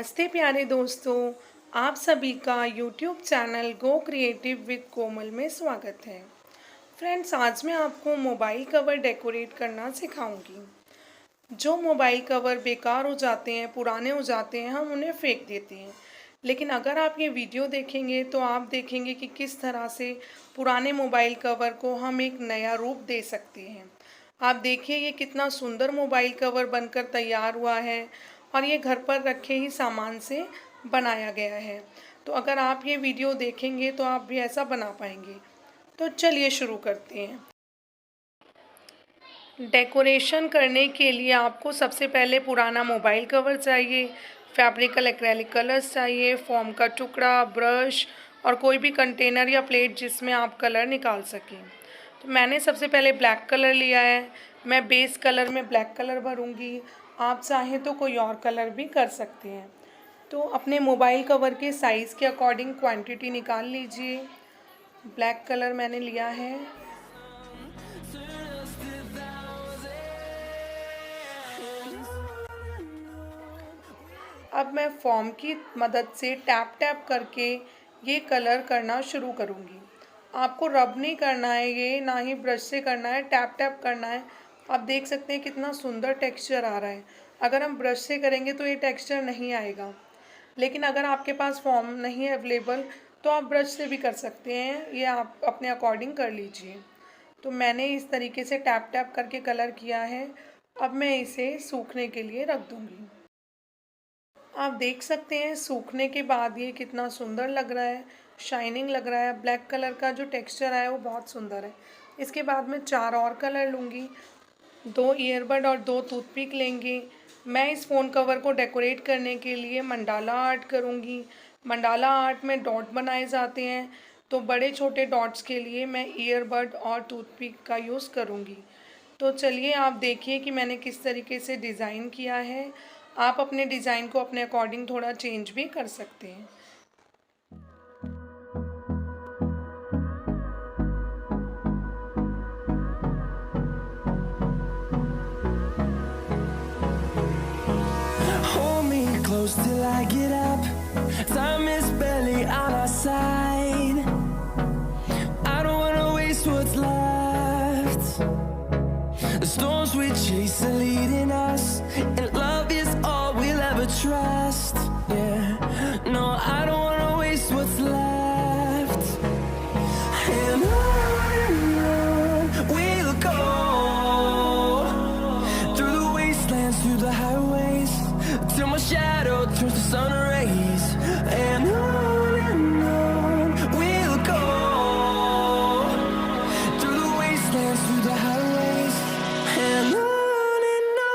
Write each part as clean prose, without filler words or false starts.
नमस्ते प्यारे दोस्तों, आप सभी का YouTube channel go creative with Komal में स्वागत है। फ्रेंड्स, आज मैं आपको मोबाइल कवर डेकोरेट करना सिखाऊंगी। जो मोबाइल कवर बेकार हो जाते हैं, पुराने हो जाते हैं, हम उन्हें फेंक देते हैं। लेकिन अगर आप ये वीडियो देखेंगे तो आप देखेंगे कि किस तरह से पुराने मोबाइल कवर को हम एक नया रूप दे सकते हैं। आप देखिए ये कितना सुंदर मोबाइल कवर बनकर तैयार हुआ है और ये घर पर रखे ही सामान से बनाया गया है। तो अगर आप ये वीडियो देखेंगे तो आप भी ऐसा बना पाएंगे। तो चलिए शुरू करते हैं। डेकोरेशन करने के लिए आपको सबसे पहले पुराना मोबाइल कवर चाहिए, फैब्रिकल एक्रेलिक कलर्स चाहिए, फोम का टुकड़ा, ब्रश और कोई भी कंटेनर या प्लेट जिसमें आप कलर निकाल सकें। तो मैंने सबसे पहले ब्लैक कलर लिया है। मैं बेस कलर में ब्लैक कलर भरूंगी। आप चाहें तो कोई और कलर भी कर सकते हैं। तो अपने मोबाइल कवर के साइज़ के अकॉर्डिंग क्वांटिटी निकाल लीजिए। ब्लैक कलर मैंने लिया है। अब मैं फोम की मदद से टैप टैप करके ये कलर करना शुरू करूँगी। आपको रब नहीं करना है, ये ना ही ब्रश से करना है, टैप टैप करना है। आप देख सकते हैं कितना सुंदर टेक्सचर आ रहा है। अगर हम ब्रश से करेंगे तो ये टेक्सचर नहीं आएगा, लेकिन अगर आपके पास फॉर्म नहीं है अवेलेबल तो आप ब्रश से भी कर सकते हैं। ये आप अपने अकॉर्डिंग कर लीजिए। तो मैंने इस तरीके से टैप टैप करके कलर किया है। अब मैं इसे सूखने के लिए रख दूँगी। आप देख सकते हैं सूखने के बाद ये कितना सुंदर लग रहा है, शाइनिंग लग रहा है। ब्लैक कलर का जो टेक्सचर है वो बहुत सुंदर है। इसके बाद मैं 4 और कलर लूँगी। 2 ईयरबड और 2 टूथपिक लेंगे। मैं इस फ़ोन कवर को डेकोरेट करने के लिए मंडाला आर्ट करूँगी। मंडाला आर्ट में डॉट बनाए जाते हैं, तो बड़े छोटे डॉट्स के लिए मैं ईयरबड और टूथपिक का यूज़ करूँगी। तो चलिए आप देखिए कि मैंने किस तरीके से डिज़ाइन किया है। आप अपने डिज़ाइन को अपने अकॉर्डिंग थोड़ा चेंज भी कर सकते हैं। Close till I get up. Time is barely on our side. I don't wanna waste what's left. The storms we chase are leading us, and love is all we'll ever trust. Yeah, no, I don't wanna waste what's left. And on we'll go, through the wastelands, through the highways, till my shadow turns to sun rays. And on we'll go, through the wastelands, through the highways. And on we'll go.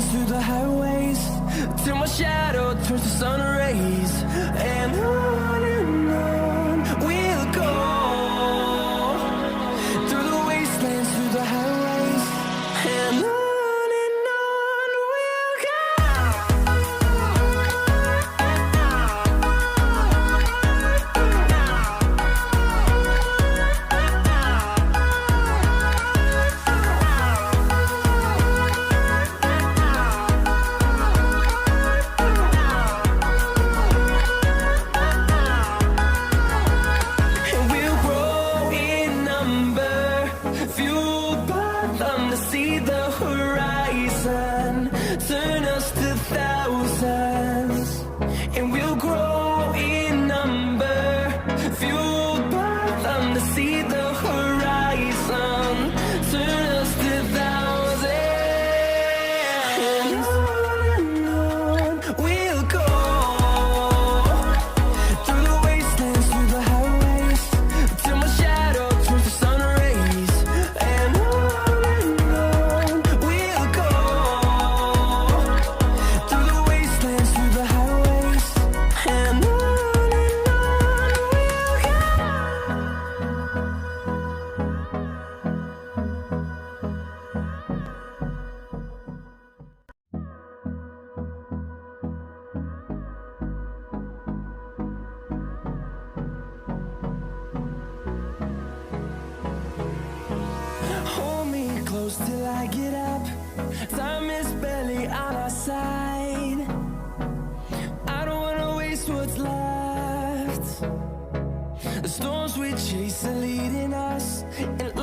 Through the highways, till my shadow turns to sun rays. And on we'll go, through the wastelands, through the highways. And on we'll go. we chase are leading us, and